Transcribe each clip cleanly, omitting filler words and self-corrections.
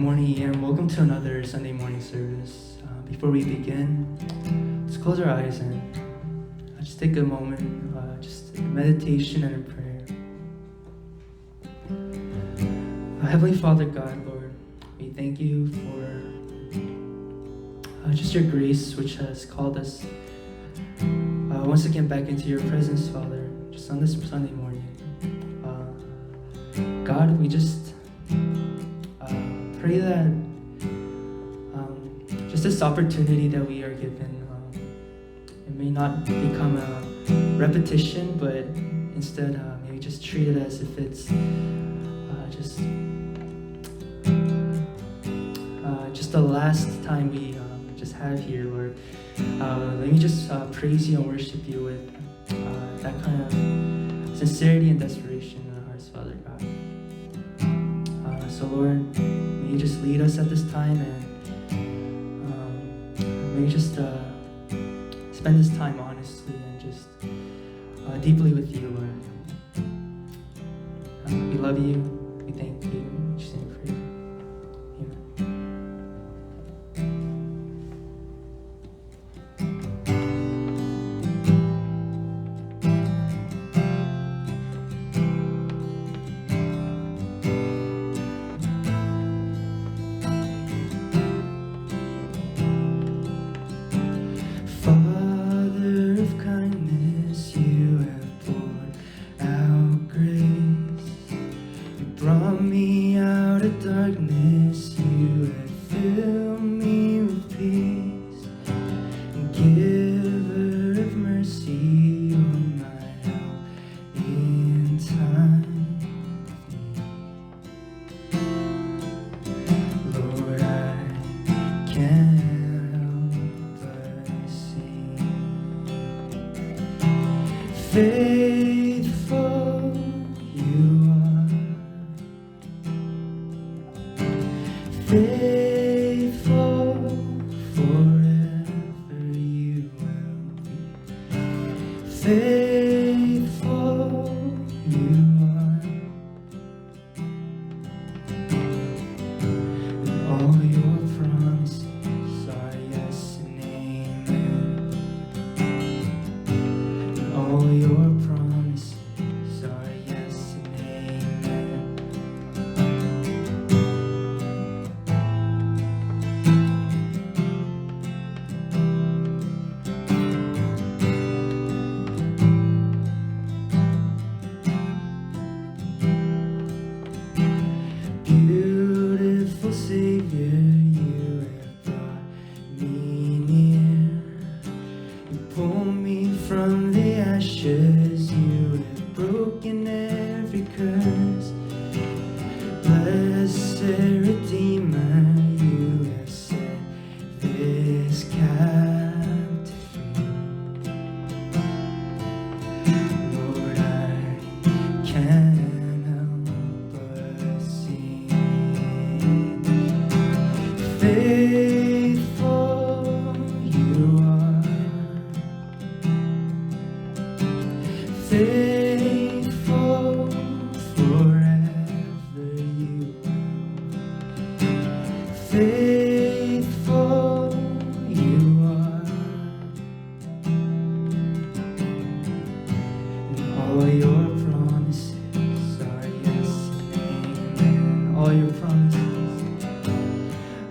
morning, and welcome to another Sunday morning service. Before we begin, let's close our eyes and just take a moment, just in meditation and in prayer. Heavenly Father God, Lord, we thank you for just your grace, which has called us once again back into your presence, Father, just on this Sunday morning. God, we just pray that just this opportunity that we are given, it may not become a repetition, but instead maybe just treat it as if it's just the last time we just have here, Lord. Let me just praise you and worship you with that kind of sincerity and desperation in our hearts, Father God. So Lord, may you just lead us at this time, and may you just spend this time honestly and just deeply with you, Lord. We love you. We thank you. We just name for you. Faithful you are, faithful forever you will be. Faithful you are, and all your promises are yes and amen. And all your promises are yes and amen. Beautiful Savior, you have brought me near. You pull me from the ashes, you have broken every curse. Blessed Redeemer, you have set this captive free. Lord, I can't help but sing. Faithful you are, faithful forever you will. Faithful you are, and all your promises are yes and amen.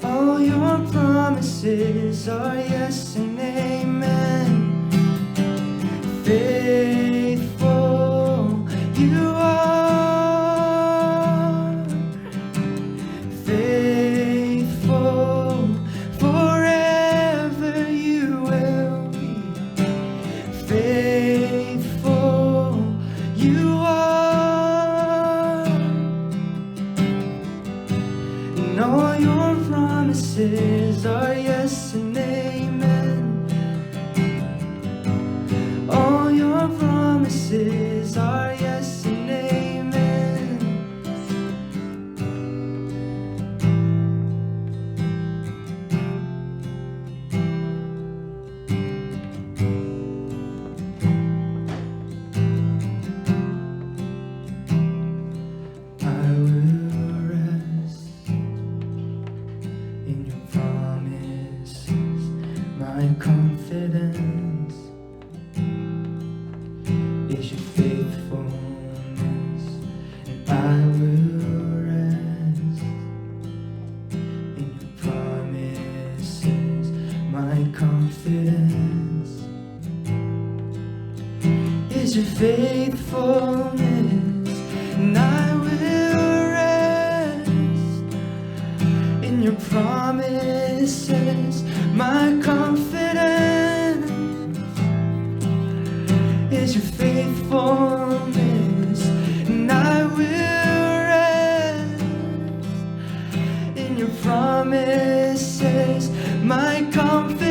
All your promises are yes and amen. Faithful you are, faithful forever you will be. Faithful you are, and all your promises are yes and amen. confidence is your faithfulness, and I will rest in your promises. My confidence is your faithfulness, and I will rest in your promises. My confidence is your faithfulness, and I will rest in your promises. My confidence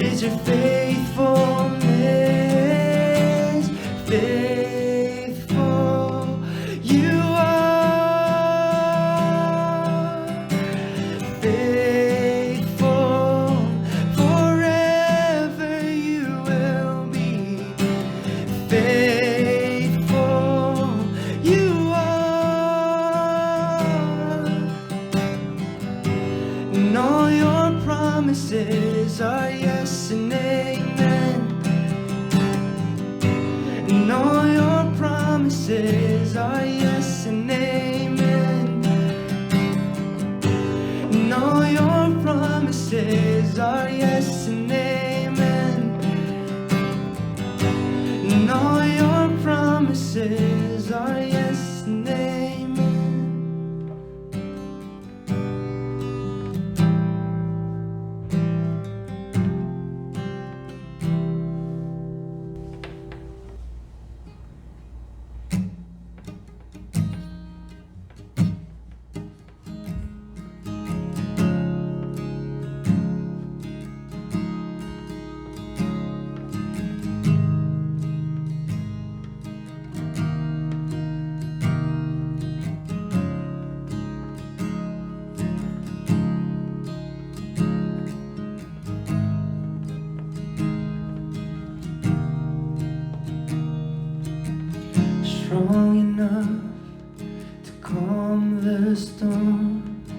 is your faithfulness. Faithful you are, faithful forever you will be. Faithful you are, and all your promises are yes and amen. And all your promises are yes and amen. And all your promises are yes and amen. And all your promises are yes and amen. Strong enough to calm the storms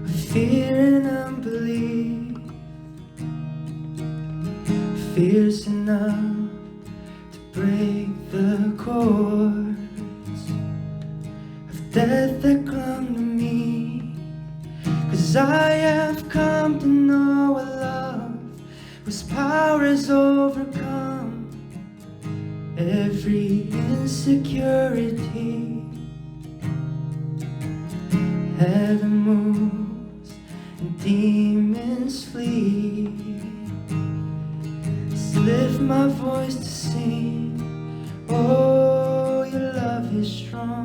of fear and unbelief, fierce enough to break the cords of death that clung to me. 'Cause I have come to know a love whose power has overcome every insecurity. Heaven moves and demons flee. Just lift my voice to sing. Oh, your love is strong.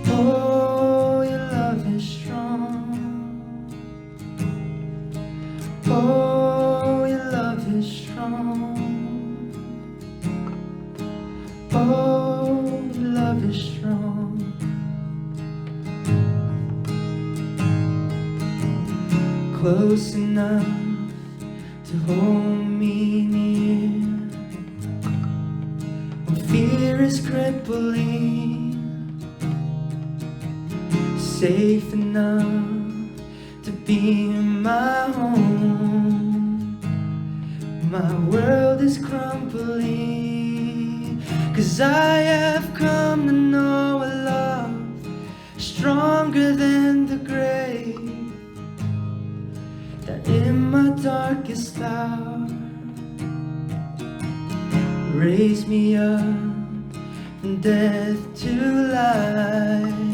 Oh, your love is strong. Oh, your love is strong. Oh, your love is strong. Close enough to hold me near when fear is crippling, safe enough to be my home. My world is crumbling, 'cause I have come to know a love stronger than the grave, that in my darkest hour raise me up from death to life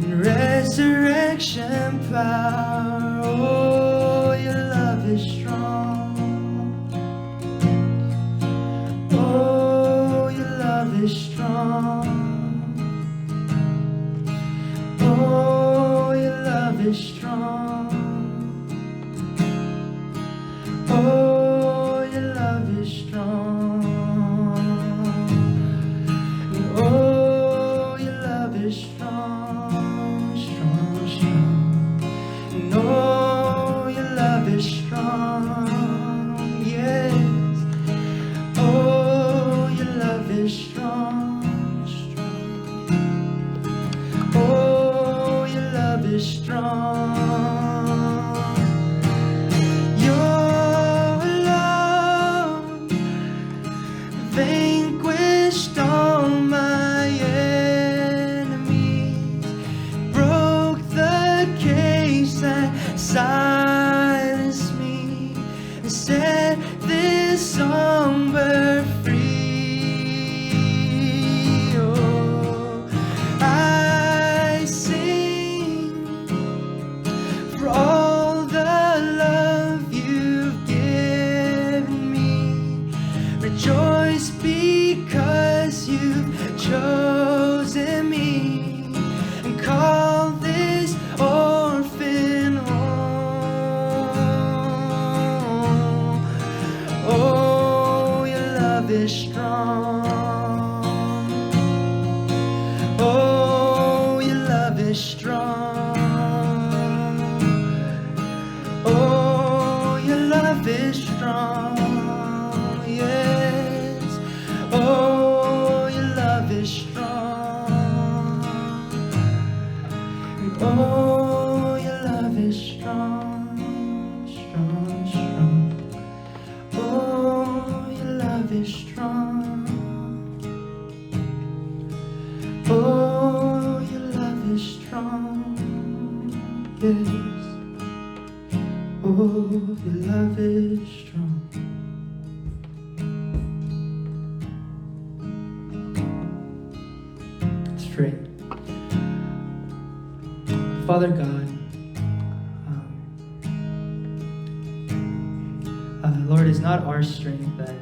in resurrection power. Oh, your love is strong. Oh, your love is strong. Oh, your love is strong. Oh, your love is strong. Oh, your love is strong, strong, strong. And oh, your love is strong. Your love vanquished all my enemies, broke the cage that silenced me, and set this songbird free. Oh, I sing for all the love you've given me. Rejoice because you've chosen me, and call this orphan home. Oh, your love is strong. Oh, your love is strong. Oh, your love is strong. Yes. Oh, your love is strong. Oh, your love is strong, strong, strong. Oh, your love is strong. Oh, your love is strong. Yes. Oh, your love is strong. Let's pray. Father God, Lord, it's not our strength that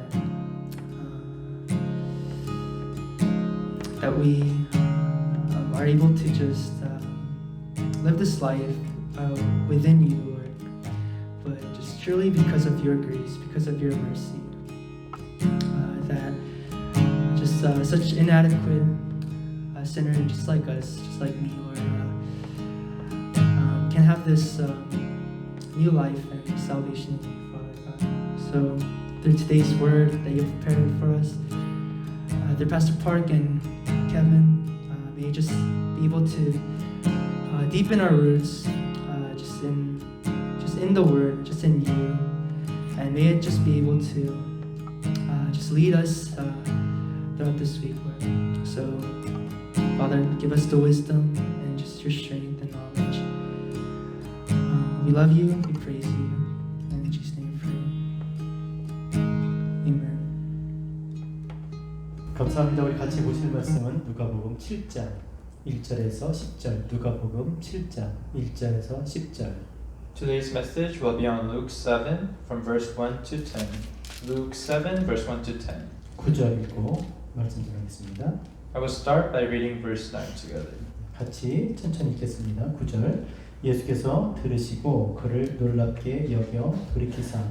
we are able to just live this life within you, Lord, but just truly because of your grace, because of your mercy, that just such inadequate sinner, just like us, just like me, Lord, can have this new life and salvation in you, Father God. So through today's word that you prepared for us, through Pastor Park and Kevin, may you just be able to deepen our roots just in the word, just in you, and may it just be able to just lead us throughout this week, Lord. So Father, give us the wisdom and just your strength and knowledge. We love you, we praise you, and in Jesus' name we pray. Amen. 감사합니다. 우리 같이 보실 말씀은 누가복음 7장 1절에서 10절. 누가복음 7장 1절에서 10절. Today's message will be on Luke 7 from verse 1 to 10. Luke 7 verse 1 to 10. 9절 읽고 말씀 드리겠습니다. I will start by reading verse 9 together. 같이 천천히 읽겠습니다. 9절. 예수께서 들으시고 그를 놀랍게 여겨 돌이키사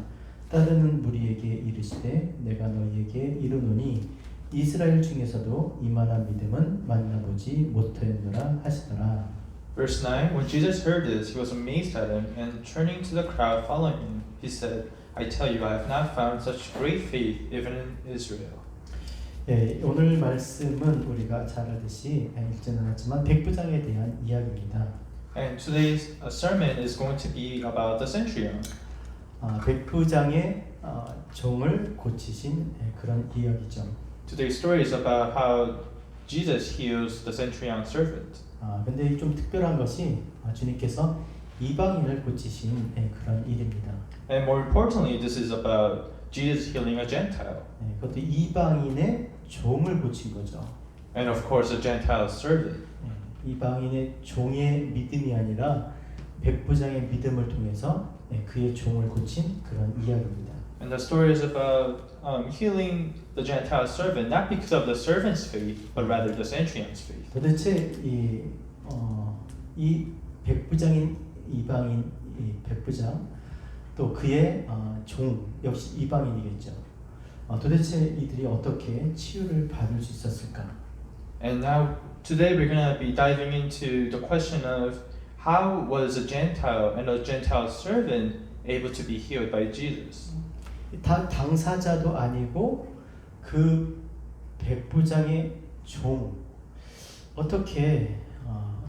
따르는 무리에게 이르시되 내가 너희에게 이르노니 이스라엘 중에서도 이만한 믿음은 만나보지 못하였노라 하시더라. Verse 9. When Jesus heard this, he was amazed at him, and turning to the crowd following him, he said, I tell you, I have not found such great faith even in Israel. 예, 오늘 말씀은 우리가 잘 알듯이 읽지는 않았지만 백부장에 대한 이야기입니다. And today's sermon is going to be about the centurion. 백부장의 종을 고치신 그런 이야기죠. Today's story is about how Jesus heals the centurion servant. 근데 좀 특별한 것이 주님께서 이방인을 고치신 그런 일입니다. And more importantly, this is about Jesus healing a Gentile. 그것도 이방인의 종을 고친 거죠. And of course, a Gentile servant. 이방인의 종의 믿음이 아니라 백부장의 믿음을 통해서 그의 종을 고친 그런 이야기입니다. And the story is about healing the Gentile servant, not because of the servant's faith, but rather the centurion's faith. 도대체 이 백부장인 이방인 이 백부장 또 그의 종 역시 이방인이겠죠. 도대체 이들이 어떻게 치유를 받을 수 있었을까? And now today we're going to be diving into the question of how was a Gentile and a Gentile servant able to be healed by Jesus? 당사자도 아니고 그 백부장의 종 어떻게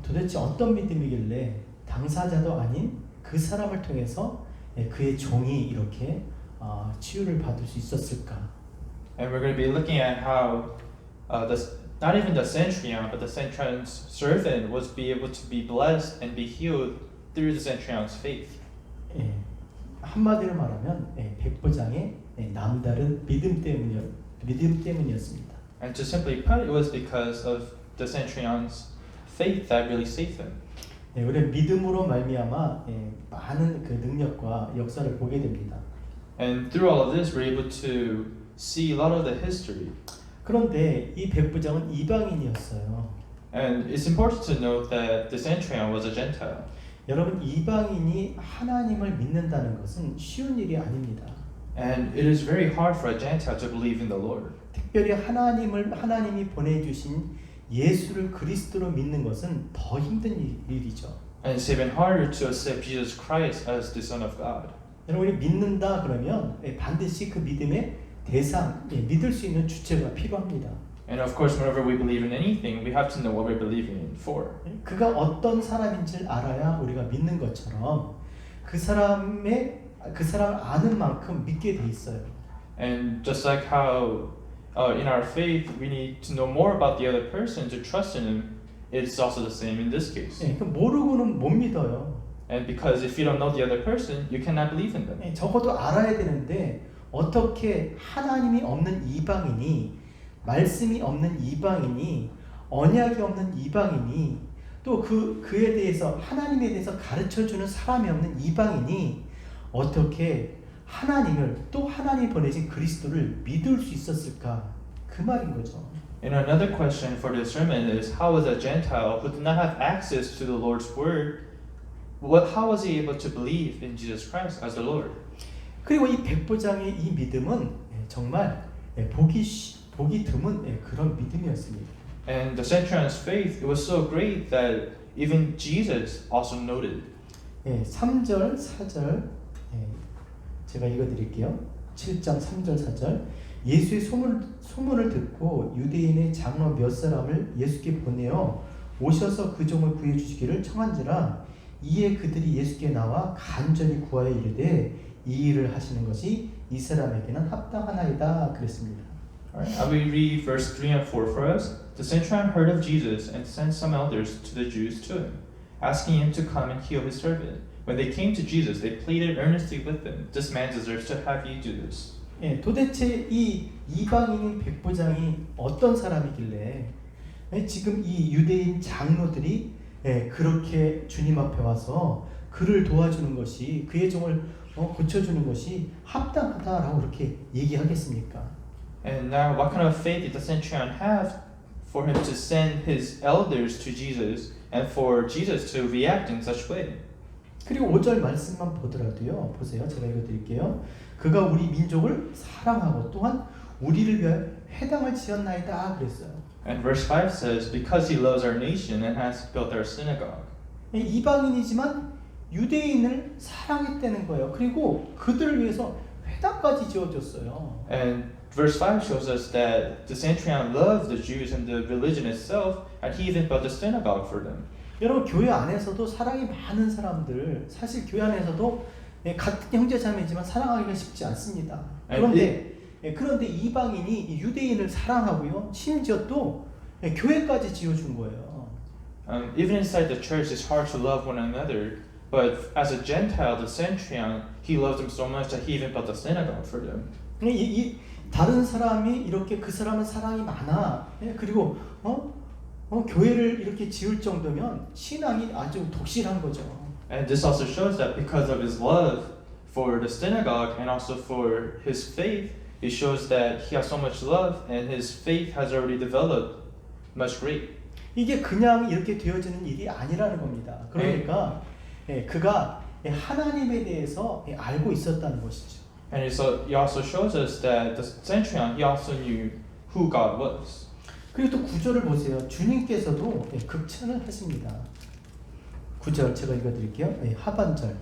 도대체 어떤 믿음이길래 당사자도 아닌 그 사람을 통해서 그의 종이 이렇게 치유를 받을 수 있었을까? And we're going to be looking at how not even the centurion, but the centurion's servant was be able to be blessed and be healed through the centurion's faith. 예, 한마디로 말하면 백부장의 남다른 믿음 때문이었습니다. And to simply put, it was because of the centurion's faith that really saved him. 우리 믿음으로 말미암아 많은 그 능력과 역사를 보게 됩니다. And through all of this, we're able to see a lot of the history. 그런데 이 백부장은 이방인이었어요. And it's important to note that the centurion was a Gentile. 여러분 이방인이 하나님을 믿는다는 것은 쉬운 일이 아닙니다. And it is very hard for a Gentile to believe in the Lord. 특별히 하나님이 보내주신 예수를 그리스도로 믿는 것은 더 힘든 일이죠. And it's even harder to accept Jesus Christ as the Son of God. 여러분이 믿는다 그러면 반드시 그 믿음의 대상, 믿을 수 있는 주체가 필요합니다. And of course, whenever we believe in anything, we have to know what we're believing in for. 그가 어떤 사람인지를 알아야 우리가 믿는 것처럼 그 사람을 아는 만큼 믿게 돼 있어요. And just like how in our faith we need to know more about the other person to trust in him, it's also the same in this case. 모르고는 못 믿어요. And because if you don't know the other person, you cannot believe in them. 적어도 알아야 되는데 어떻게 하나님이 없는 이방인이, 말씀이 없는 이방인이, 언약이 없는 이방인이, 또 그에 대해서 하나님에 대해서 가르쳐주는 사람이 없는 이방인이 어떻게 하나님을, 또 하나님이 보내신 그리스도를 믿을 수 있었을까? 그 말인 거죠. And another question for this sermon is, how was a Gentile who did not have access to the Lord's word, how was he able to believe in Jesus Christ as the Lord? 그리고 이 백부장의 이 믿음은 정말 보기 드문 그런 믿음이었습니다. And the centurion's faith, it was so great that even Jesus also noted. 3절, 4절 제가 읽어드릴게요. 7장 3절, 4절 예수의 소문을 듣고 유대인의 장로 몇 사람을 예수께 보내어 오셔서 그 종을 구해주시기를 청한지라 이에 그들이 예수께 나와 간절히 구하여 이르되 이 일을 하시는 것이 이 사람에게는 합당하나이다 그랬습니다. Alright, I will read verse 3 and 4 for us. The centurion heard of Jesus and sent some elders to the Jews to him, asking him to come and heal his servant. When they came to Jesus, they pleaded earnestly with him, "This man deserves to have you do this." 도대체 이 이방인인 백부장이 어떤 사람이길래 지금 이 유대인 장로들이 그렇게 주님 앞에 와서 그를 도와주는 것이, 그의 종을 고쳐주는 것이 합당하다라고 그렇게 얘기하겠습니까? And now, what kind of faith did the centurion have for him to send his elders to Jesus and for Jesus to react in such way? 그리고 5절 말씀만 보더라도요. 보세요. 제가 읽어드릴게요. 그가 우리 민족을 사랑하고 또한 우리를 위하여 회당을 지었나이다 그랬어요. And verse 5 says, because he loves our nation and has built our synagogue. 이방인이지만 유대인을 사랑했다는 거예요. 그리고 그들을 위해서 회당까지 지어줬어요. And verse 5 shows us that the centurion loved the Jews and the religion itself, and he even built a synagogue for them. 여러분 교회 안에서도 사랑이 많은 사람들, 사실 교회 안에서도 같은 형제자매지만 사랑하기가 쉽지 않습니다. 그런데 이방인이 유대인을 사랑하고요, 심지어 또 교회까지 지어준 거예요. Even inside the church, it's hard to love one another. But as a Gentile, the centurion, he loved them so much that he even built a synagogue for them. 다른 사람이 이렇게 그 사람은 사랑이 많아. 그리고 교회를 이렇게 지을 정도면 신앙이 아주 독실한 거죠. And this also shows that because of his love for the synagogue and also for his faith, it shows that he has so much love and his faith has already developed much great. 이게 그냥 이렇게 되어지는 일이 아니라는 겁니다. 그러니까 그가 하나님에 대해서 알고 있었다는 것이죠. And he also shows us that the centurion, he also knew who God was. 그리고 또 9절을 보세요. 주님께서도 극찬을 하십니다. 9절 제가 읽어드릴게요. 하반절.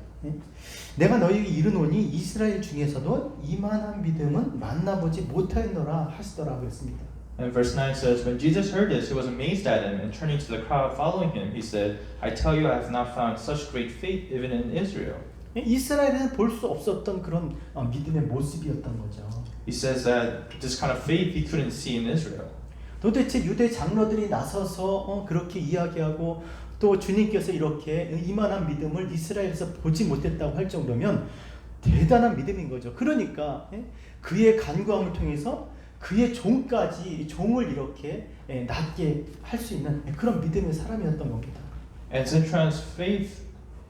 내가 너희에게 이르노니 이스라엘 중에서도 이만한 믿음은 만나보지 못하였노라 하시더라 그랬습니다. And verse 9 says, When Jesus heard this, he was amazed at him, and turning to the crowd following him, he said, I tell you, I have not found such great faith even in Israel. 이스라엘에는 볼 수 없었던 그런 믿음의 모습이었던 거죠. He says that this kind of faith he couldn't see in Israel. 도대체 유대 장로들이 나서서 그렇게 이야기하고 또 주님께서 이렇게 이만한 믿음을 이스라엘에서 보지 못했다고 할 정도면 대단한 믿음인 거죠. 그러니까 그의 간구함을 통해서 그의 종까지 종을 이렇게 낫게 할 수 있는 그런 믿음의 사람이었던 겁니다. And Centurion's faith,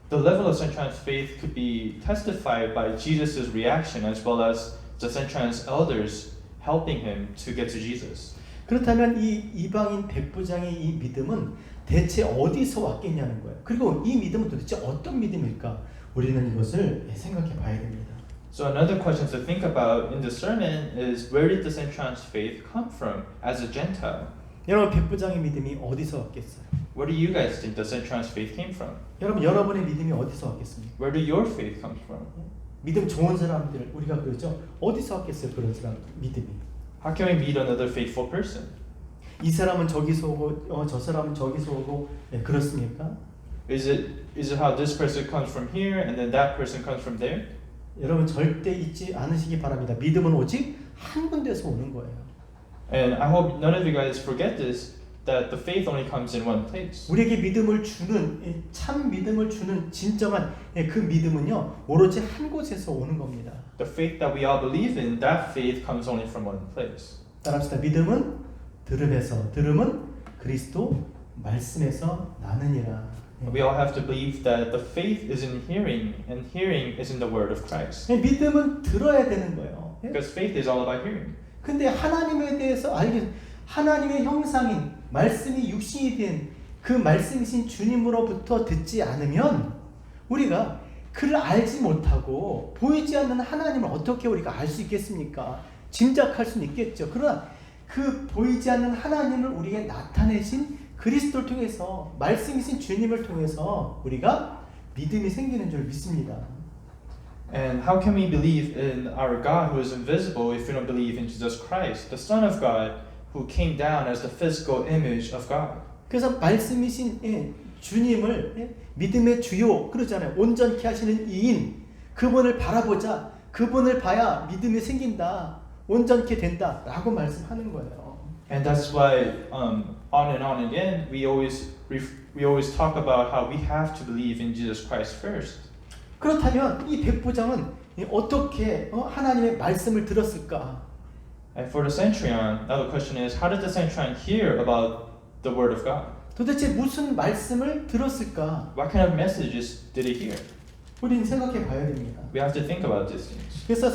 the level of Centurion's faith could be testified by Jesus' reaction as well as the Centurion's elders helping him to get to Jesus. 그렇다면 이 이방인 백부장의 이 믿음은 대체 어디서 왔겠냐는 거예요. 그리고 이 믿음은 도대체 어떤 믿음일까? 우리는 이것을 생각해 봐야 됩니다. So another question to think about in the sermon is, where did the Centurion's faith come from as a Gentile? 여러분 백부장의 믿음이 어디서 왔겠어요? Where do you guys think the Centurion's faith came from? 여러분 여러분의 믿음이 어디서 왔겠습니까? Where do your faith come from? 믿음 좋은 사람들 우리가 그러죠. 어디서 왔겠어요? 그런 사람 믿음이. How can we meet another faithful person? 이 사람은 저기서 오고 저 사람은 저기서 오고 그렇습니까? Is it how this person comes from here and then that person comes from there? 여러분 절대 잊지 않으시기 바랍니다. 믿음은 오직 한 군데서 오는 거예요. And I hope none of you guys forget this, that the faith only comes in one place. 우리에게 믿음을 주는 참 믿음을 주는 진정한 그 믿음은요 오로지 한 곳에서 오는 겁니다. The faith that we all believe in, that faith comes only from one place. 따라합시다. 믿음은 들음에서, 들음은 그리스도 말씀에서 나느니라. We all have to believe that the faith is in hearing, and hearing is in the word of Christ. 믿음은 들어야 되는 거예요. Because faith is all about hearing. 근데 하나님에 대해서 하나님의 형상인 말씀이 육신이 된 그 말씀이신 주님으로부터 듣지 않으면 우리가 그를 알지 못하고 보이지 않는 하나님을 어떻게 우리가 알 수 있겠습니까? 짐작할 수는 있겠죠. 그러나 그 보이지 않는 하나님을 우리에게 나타내신 그리스도를 통해서 말씀이신 주님을 통해서 우리가 믿음이 생기는 줄 믿습니다. And how can we believe in our God who is invisible if we don't believe in Jesus Christ, the Son of God, who came down as the physical image of God? 그래서 말씀이신 주님을 믿음의 주요 그러잖아요. 온전케 하시는 이인 그분을 바라보자. 그분을 봐야 믿음이 생긴다. 온전케 된다라고 말씀하는 거예요. And that's why on and on again we always talk about how we have to believe in Jesus Christ first. 그렇다면 이 백부장은 어떻게 하나님의 말씀을 들었을까? And for the centurion, now the question is, how did the centurion hear about the word of God? 도대체 무슨 말씀을 들었을까? What kind of messages did he hear? 우리는 생각해 봐야 됩니다. We have to think about these things. 그래서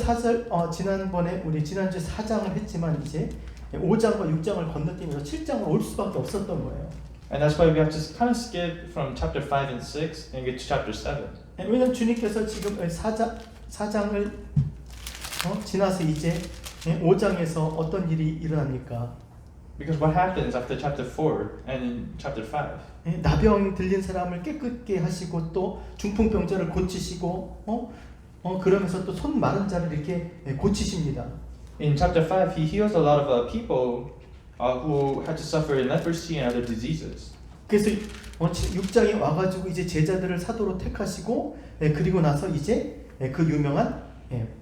지난번에 우리 지난주 4장을 했지만 이제 5장과 6장을 건너뛰면서 7장으로 올 수밖에 없었던 거예요. And that's why we have to kind of skip from chapter 5 and 6 and get to chapter 7. 왜냐하면 주님께서 지금 4장을 지나서 이제 5장에서 어떤 일이 일어납니까? Because what happens after chapter 4 and in chapter 5? 나병 들린 사람을 깨끗게 하시고 또 중풍병자를 고치시고 그러면서 또 손 마른 자를 이렇게 고치십니다. In chapter 5, he heals a lot of people who had to suffer in leprosy and other diseases. 그래서 6장에 와가지고 이제 제자들을 사도로 택하시고 그리고 나서 이제 그 유명한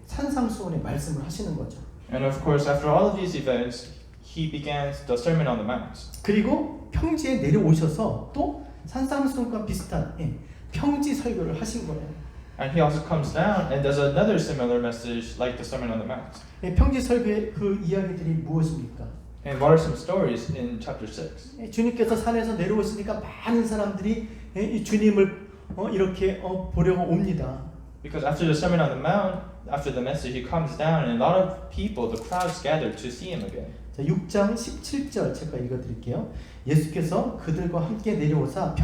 산상수훈의 말씀을 하시는 거죠. And of course, after all of these events, he began the Sermon on the Mount. 그리고 평지에 내려오셔서 또 산상수훈과 비슷한 평지 설교를 하신 거예요. And he also comes down and does another similar message like the Sermon on the Mount. 평지 설교의 그 이야기들이 무엇입니까? And what are some stories in chapter 6? 주님께서 산에서 내려오시니까 많은 사람들이 이 주님을 이렇게 보려고 옵니다. Because after the Sermon on the Mount, after the message, he comes down and a lot of people, the crowds gather to see him again. 자, 6장 17절 제가 읽어드릴게요. 예수께서 그들과 함께 내려오사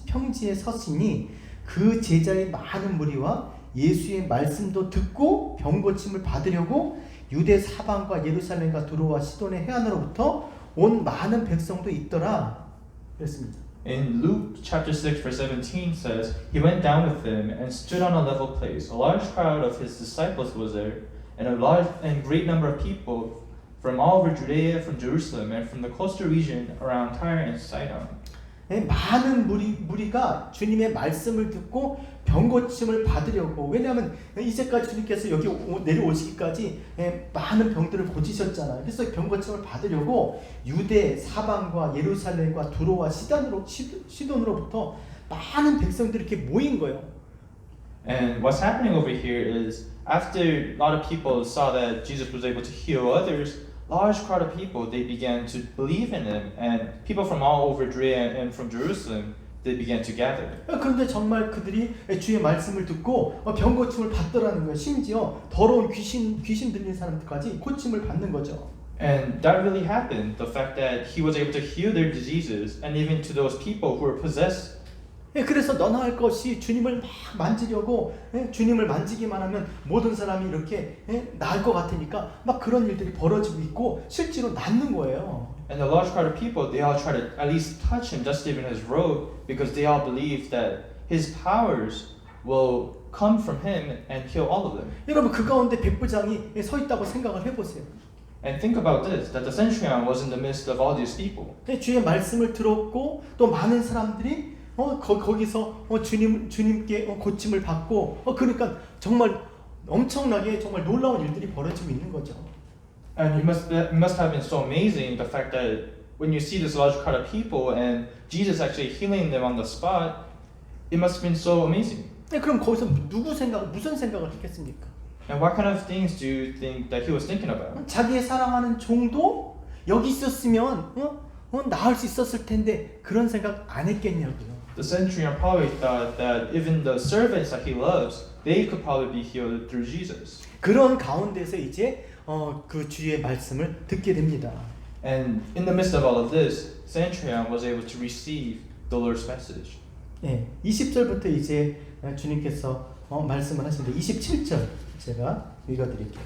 평지에 서시니 그 제자의 많은 무리와 예수의 말씀도 듣고 병 고침을 받으려고 유대 사방과 예루살렘과 두로와 시돈의 해안으로부터 온 많은 백성도 있더라. 그랬습니다. In Luke chapter 6 verse 17 says, he went down with them and stood on a level place. A large crowd of his disciples was there, and a large and great number of people from all over Judea, from Jerusalem, and from the coastal region around Tyre and Sidon. 예, 많은 무리가 주님의 말씀을 듣고 병고침을 받으려고, 왜냐하면 이제까지 주님께서 여기 내려오시기까지 많은 병들을 고치셨잖아요. 그래서 병고침을 받으려고 유대, 사방과 예루살렘과 두로와 시돈으로부터 많은 백성들이 이렇게 모인 거예요. And what's happening over here is after a lot of people saw that Jesus was able to heal others, large crowd of people, they began to believe in him, and people from all over Judea and from Jerusalem, they began to gather. 그런데 정말 그들이 주의 말씀을 듣고 병고침을 받더라는 거예요. 심지어 더러운 귀신 들린 사람들까지 고침을 받는 거죠. And that really happened. The fact that he was able to heal their diseases, and even to those people who were possessed. 그래서 너나 할 것이 주님을 막 만지려고, 주님을 만지기만 하면 모든 사람이 이렇게 나을 것 같으니까 막 그런 일들이 벌어지고 있고 실제로 낫는 거예요. And the large crowd of people, they all try to at least touch him, just even his robe, because they all believe that his powers will come from him and heal all of them. 여러분, 그 가운데 백부장이 서 있다고 생각을 해보세요. And think about this, that the centurion was in the midst of all these people. 주의 말씀을 들었고 또 많은 사람들이 거기서 주님께 고침을 받고, 그러니까 정말 엄청나게 정말 놀라운 일들이 벌어지고 있는 거죠. And it must have been so amazing, the fact that when you see this large crowd of people and Jesus actually healing them on the spot, it must have been so amazing. 그럼 거기서 무슨 생각을 했겠습니까? And what kind of things do you think that he was thinking about? 자기의 사랑하는 종도 여기 있었으면 나을 수 있었을 텐데 그런 생각 안 했겠냐고요. The centurion probably thought that even the servants that he loves, they could probably be healed through Jesus. 그런 가운데서 이제 그 주의 말씀을 듣게 됩니다. And in the midst of all of this, centurion was able to receive the Lord's message. 20절부터 이제 주님께서 말씀을 하시는데 27절 제가 읽어드릴게요.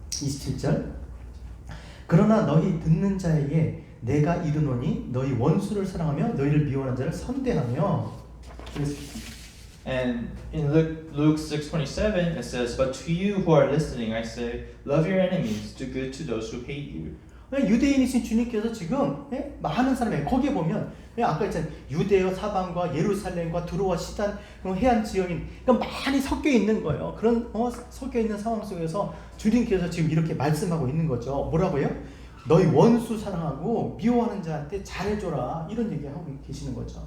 27절. 그러나 너희 듣는 자에게 내가 이르노니 너희 원수를 사랑하며 너희를 미워하는 자를 선대하며. And in Luke 6:27 it says, "But to you who are listening, I say, love your enemies, do good to those who hate you." 유대인이신 주님께서 지금 많은 사람이 거기에 보면 아까 했잖아요. 유대여 사방과 예루살렘과 두로와 시단 해안 지역인, 그러니까 많이 섞여 있는 거예요. 그런 섞여 있는 상황 속에서 주님께서 지금 이렇게 말씀하고 있는 거죠. 뭐라고요? 너희 원수 사랑하고 미워하는 자한테 잘해줘라, 이런 얘기하고 계시는 거죠.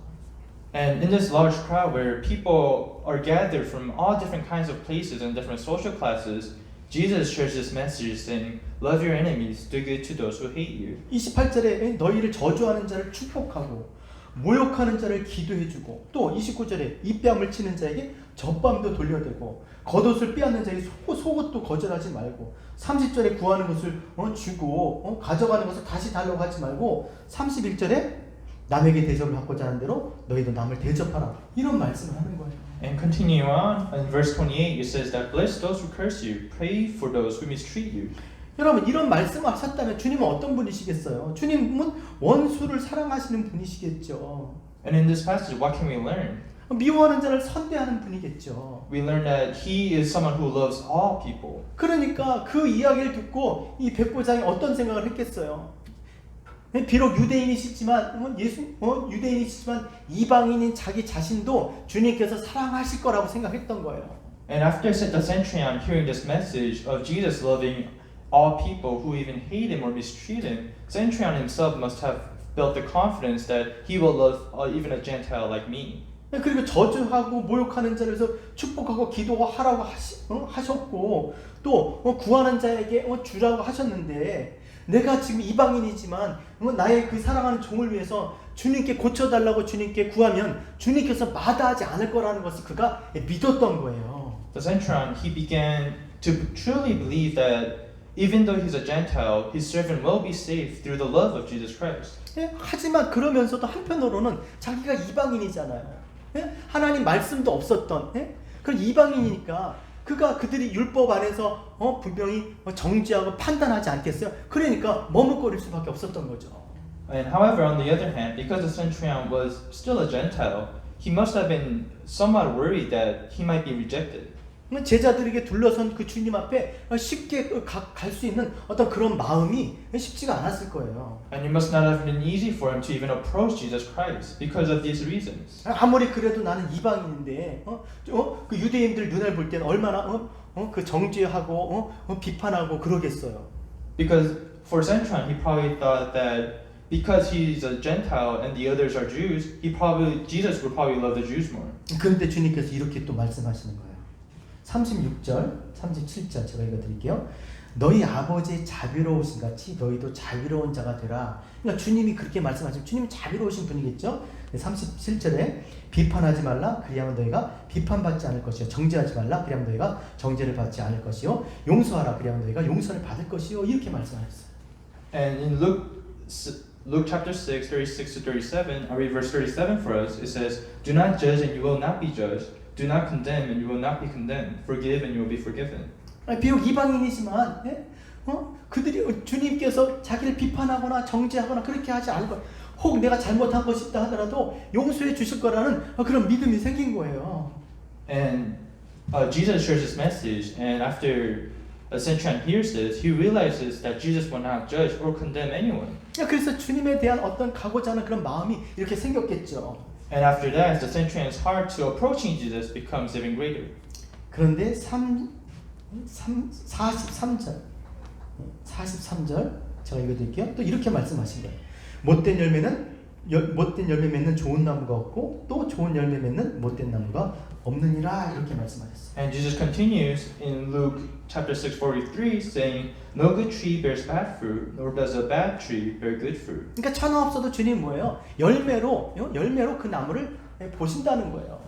And in this large crowd where people are gathered from all different kinds of places and different social classes, Jesus shares this message saying, love your enemies, do good to those who hate you. 28절에 너희를 저주하는 자를 축복하고 모욕하는 자를 기도해주고, 또 29절에 입뺨을 치는 자에게 젖밤도 돌려대고 겉옷을 빼앗는 자에게 속옷도 거절하지 말고, 30절에 구하는 것을 주고 가져가는 것을 다시 달라고 하지 말고, 31절에 남에게 대접을 받고자 하는 대로 너희도 남을 대접하라, 이런 말씀을 하는 거예요. And continue on, in verse 28 it says that bless those who curse you, pray for those who mistreat you. 여러분, 이런 말씀을 하셨다면 주님은 어떤 분이시겠어요? 주님은 원수를 사랑하시는 분이시겠죠. And in this passage, what can we learn? 미워하는 자를 선대하는 분이겠죠. We learn that he is someone who loves all people. 그러니까 그 이야기를 듣고 이 백부장이 어떤 생각을 했겠어요? 비록 유대인이시지만 유대인이시지만 이방인인 자기 자신도 주님께서 사랑하실 거라고 생각했던 거예요. And after the centurion hearing this message of Jesus loving all people who even hate him or mistreat him, centurion himself must have built the confidence that he will love even a Gentile like me. 그리고 저주하고 모욕하는 자를 축복하고 기도하라고 하셨고, 또 구하는 자에게 주라고 하셨는데, 내가 지금 이방인이지만 나의 그 사랑하는 종을 위해서 주님께 고쳐달라고 주님께 구하면 주님께서 마다하지 않을 거라는 것을 그가 믿었던 거예요. The centurion, he began to truly believe that even though he's a Gentile, his servant will be saved through the love of Jesus Christ. 하지만 그러면서도 한편으로는 자기가 이방인이잖아요. 하나님 말씀도 없었던 그런 이방인이니까 그들이 율법 안에서 분명히 정죄하고 판단하지 않겠어요? 그러니까 머뭇거릴 수밖에 없었던 거죠. And however, on the other hand, because the centurion was still a Gentile, he must have been somewhat worried that he might be rejected. 제자들에게 둘러선 그 주님 앞에 쉽게 갈 수 있는 어떤 그런 마음이 쉽지가 않았을 거예요. And it must not have been easy for him to even approach Jesus Christ because of these reasons. 아무리 그래도 나는 이방인인데 그 유대인들 눈을 볼 때는 얼마나 그 정죄하고 비판하고 그러겠어요. Because for Centurion, he probably thought that because he's a Gentile and the others are Jews, Jesus would probably love the Jews more. 그런데 주님께서 이렇게 또 말씀하시는 거예요. 36절, 37절 제가 읽어드릴게요. 너희 아버지의 자비로우신 같이 너희도 자비로운 자가 되라. 그러니까 주님이 그렇게 말씀하시면 주님이 자비로우신 분이겠죠. 37절에 비판하지 말라. 그리하면 너희가 비판받지 않을 것이요. 정죄하지 말라. 그리하면 너희가 정죄를 받지 않을 것이요. 용서하라. 그리하면 너희가 용서를 받을 것이요. 이렇게 말씀하셨어요. And in Luke chapter 6, 36 to 37, I read verse 37 for us. It says, "Do not judge and you will not be judged. Do not condemn and you will not be condemned. Forgive and you will be forgiven." 비록 이방인이지만 그들이 주님께서 자기를 비판하거나 정죄하거나 그렇게 하지 않을 것, 혹 내가 잘못한 것이 있다 하더라도 용서해 주실 거라는 그런 믿음이 생긴 거예요. And Jesus shares this message, and after a centurion hears this, he realizes that Jesus will not judge or condemn anyone. 그래서 주님에 대한 어떤 가고자 하는 그런 마음이 이렇게 생겼겠죠. And after that, the centurion's heart to approaching Jesus becomes even greater. 그런데 43절 제가 읽어드릴게요. 또 이렇게 말씀하신 거예요. 못된 열매 맺는 좋은 나무가 없고 또 좋은 열매 맺는 못된 나무가 없느니라 이렇게 말씀하셨어요. And Jesus continues in Luke chapter 6:43, saying, "No good tree bears bad fruit, nor does a bad tree bear good fruit." 그러니까 천하 없어도 주님 뭐예요? 열매로 그 나무를 보신다는 거예요.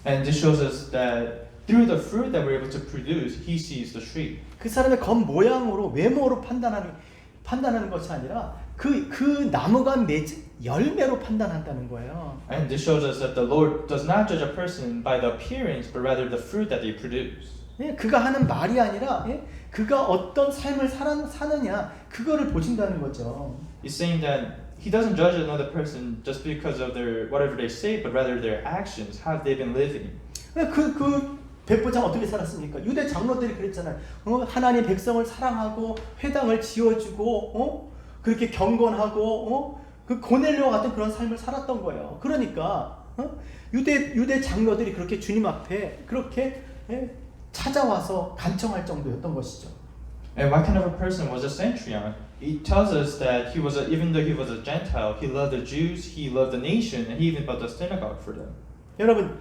And this shows us that through the fruit that we're able to produce, He sees the tree. 그 사람의 겉 모양으로 외모로 판단하는 것이 아니라 그 나무가 맺은 열매로 판단한다는 거예요. And this shows us that the Lord does not judge a person by the appearance, but rather the fruit that they produce. 그가 하는 말이 아니라 그가 어떤 삶을 사느냐 그거를 보신다는 거죠. He's saying that He doesn't judge another person just because of their whatever they say, but rather their actions, how they've been living. 그 백부장 어떻게 살았습니까? 유대 장로들이 그랬잖아요. 하나님 백성을 사랑하고 회당을 지어주고 그렇게 경건하고 그 고넬료 같은 그런 삶을 살았던 거예요. 그러니까 유대 장로들이 그렇게 주님 앞에 그렇게 찾아와서 간청할 정도였던 것이죠. And what kind of a person was a centurion? It tells us that even though he was a Gentile, he loved the Jews, he loved the nation, and he even built a synagogue for them. 여러분,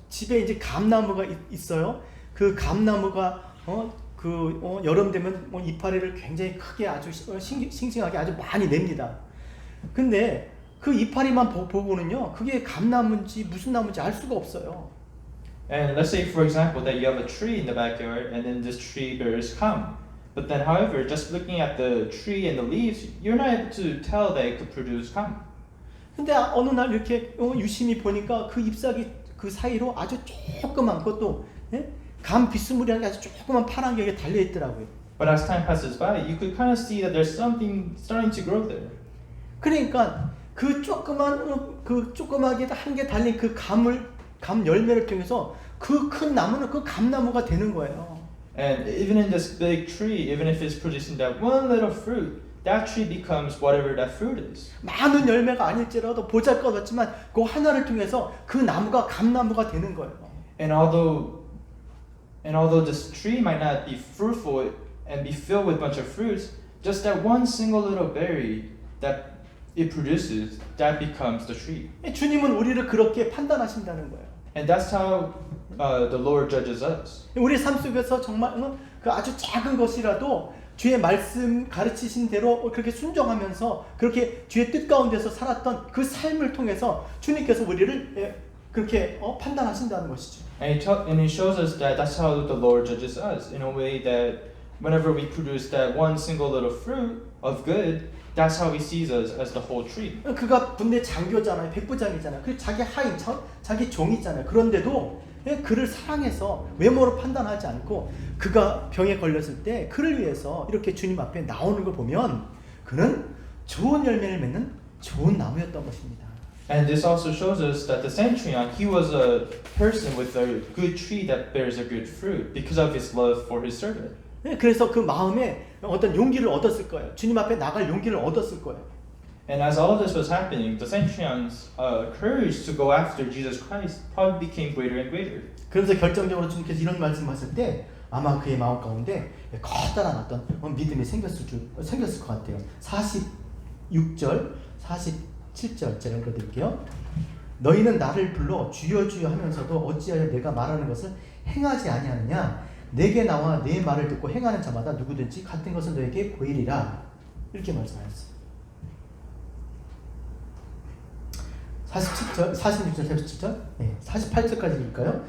집에 이제 감나무가 있어요. 그 감나무가 여름 되면 이파리를 굉장히 크게 아주 싱싱하게 아주 많이 냅니다. 근데 그 이파리만 보고는요, 그게 감나무인지 무슨 나무인지 알 수가 없어요. And let's say, for example, that you have a tree in the backyard, and then this tree bears come. But then, however, just looking at the tree and the leaves, you're not able to tell that it could produce come. 근데 어느 날 이렇게 유심히 보니까 그 잎사귀 그 사이로 아주 조그만 것도 감 비스무리하게 아주 조그만 파란 게 달려 있더라고요. But as time passes by, you could kind of see that there's something starting to grow there. 그러니까 그 조그맣게 한 개 달린 그 감 열매를 통해서 그 큰 나무는 그 감나무가 되는 거예요. And even in this big tree, even if it's producing that one little fruit, that tree becomes whatever that fruit is. 많은 열매가 아닐지라도 보잘것없지만 그 하나를 통해서 그 나무가 감나무가 되는 거예요. And although this tree might not be fruitful and be filled with a bunch of fruits, just that one single little berry that it produces, that becomes the tree. 주님은 우리를 그렇게 판단하신다는 거예요. And that's how the Lord judges us. 우리 삶 속에서 정말 그 아주 작은 것이라도 주의 말씀 가르치신 대로 그렇게 순종하면서 그렇게 주의 뜻 가운데서 살았던 그 삶을 통해서 주님께서 우리를 그렇게 판단하신다는 것이죠. And it shows us that that's how the Lord judges us in a way that whenever we produce that one single little fruit of good, that's how He sees us as the whole tree. 그가 군대 장교잖아요, 백부장이잖아요. 그 자기 하인, 자기 종이잖아요. 그런데도 그를 사랑해서 외모로 판단하지 않고 그가 병에 걸렸을 때 그를 위해서 이렇게 주님 앞에 나오는 걸 보면 그는 좋은 열매를 맺는 좋은 나무였던 것입니다. And this also shows us that the centurion, he was a person with a good tree that bears a good fruit because of his love for his servant. 그래서 그 마음에 어떤 용기를 얻었을 거예요. 주님 앞에 나갈 용기를 얻었을 거예요. And as all of this was happening, the centurion's courage to go after Jesus Christ probably became greater and greater. 그래서 결정적으로 주님께서 이런 말씀하실 때 아마 그의 마음 가운데 커다란 어떤 믿음이 생겼을 것 같아요. 46절, 47절 제가 읽어드릴게요. 너희는 나를 불러 주여 주여 하면서도 어찌하여 내가 말하는 것을 행하지 아니하느냐? 내게 나와 내 말을 듣고 행하는 자마다 누구든지 같은 것을 너에게 보이리라. 이렇게 말씀하셨어요. 47절, 46절, 47절, 48절까지 읽을까요?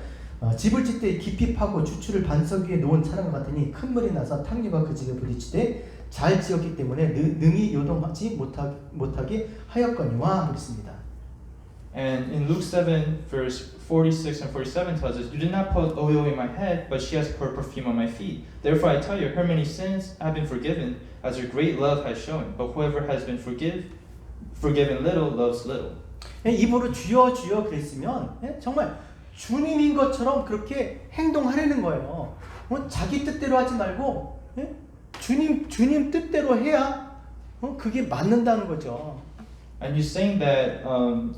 집을 짓되 깊이 파고 주추를 반석 위에 놓은 사람과 같으니 큰 물이 나서 탕류가 그 집에 부딪히되 잘 지었기 때문에 능히 요동하지 못하게 하였거니와 그랬습니다. And in Luke 7, verse 46 and 47 tells us, You did not put oil in my head, but she has poured perfume on my feet. Therefore I tell you, her many sins have been forgiven, as her great love has shown. But whoever has been forgiven little loves little. 입으로 주여 주여 그랬으면 정말 주님인 것처럼 그렇게 행동하려는 거예요. 자기 뜻대로 하지 말고 주님 뜻대로 해야 그게 맞는다는 거죠. And you're saying that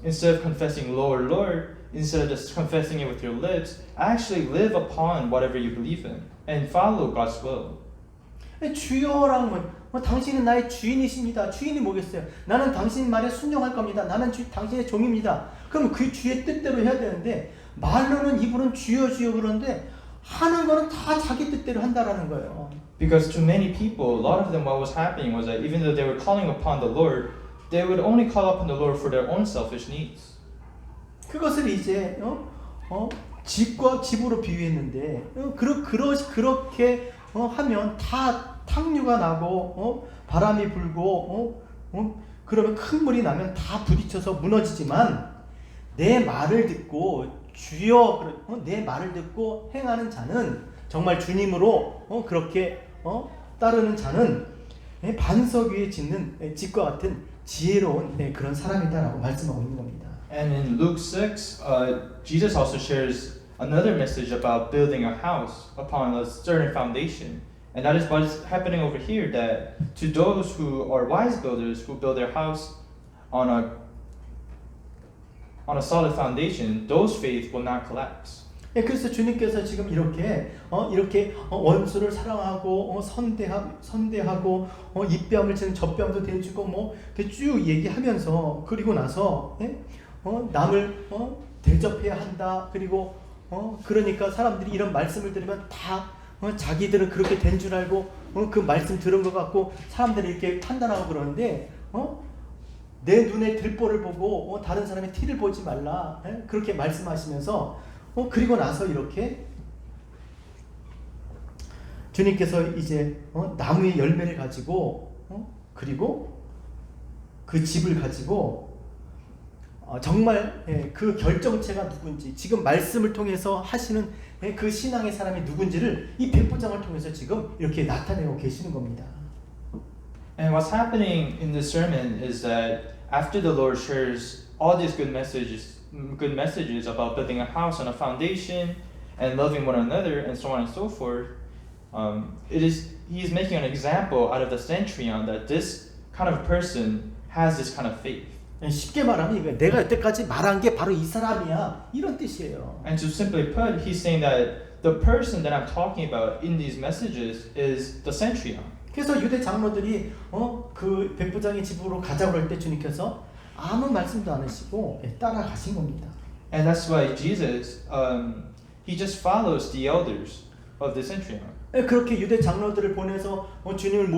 instead of confessing Lord, Lord, instead of just confessing it with your lips, actually live upon whatever you believe in and follow God's will. 주여라는 건 당신은 나의 주인이십니다. 주인이 뭐겠어요? 나는 당신 말에 순종할 겁니다. 나는 당신의 종입니다. 그럼 그 주의 뜻대로 해야 되는데 말로는 입으로는 주여 주여 그러는데 하는 거는 다 자기 뜻대로 한다라는 거예요. Because to many people, a lot of them, what was happening was that even though they were calling upon the Lord, they would only call upon the Lord for their own selfish needs. 그것을 이제 집과 집으로 비유했는데 그렇게 하면 다 탕류가 나고 바람이 불고 그러면 큰 물이 나면 다 부딪혀서 무너지지만 내 말을 듣고 주여 내 말을 듣고 행하는 자는 정말 주님으로 그렇게 따르는 자는 반석 위에 짓는 집과 같은 지혜로운 그런 사람이다라고 말씀하고 있는 겁니다. And in Luke 6, Jesus also shares another message about building a house upon a certain foundation. And that is what is happening over here, that to those who are wise builders who build their house on a solid foundation, those faith will not collapse. 그래서 주님께서 지금 이렇게 원수를 사랑하고 선대하고 입병을 치는 젖병도 대주고 뭐 쭉 얘기하면서 그리고 나서 남을 대접해야 한다. 그리고 그러니까 사람들이 이런 말씀을 들으면 다 자기들은 그렇게 된 줄 알고 그 말씀 들은 것 같고 사람들이 이렇게 판단하고 그러는데 내 눈에 들보를 보고 다른 사람의 티를 보지 말라. 그렇게 말씀하시면서 그리고 나서 이렇게 주님께서 이제 나무의 열매를 가지고 그리고 그 집을 가지고 정말 그 결정체가 누군지 지금 말씀을 통해서 하시는 그 신앙의 사람이 누군지를 이 백부장을 통해서 지금 이렇게 나타내고 계시는 겁니다. And what's happening in this sermon is that after the Lord shares all these good messages about building a house on a foundation and loving one another and so on and so forth, he's making an example out of the centurion that this kind of person has this kind of faith. 쉽게 말하면 이거 내가 여태까지 말한 게 바로 이 사람이야 이런 뜻이에요. And to simply put, he's saying that the person that I'm talking about in these messages is the centurion. 그래서 유대 장로들이 그 백부장의 집으로 가자고 할 때 주님께서 아무 말씀도 안 하시고 따라가신 겁니다. And that's why Jesus, he just follows the elders of the centurion. 그렇게 유대 장로들을 보내서 주님을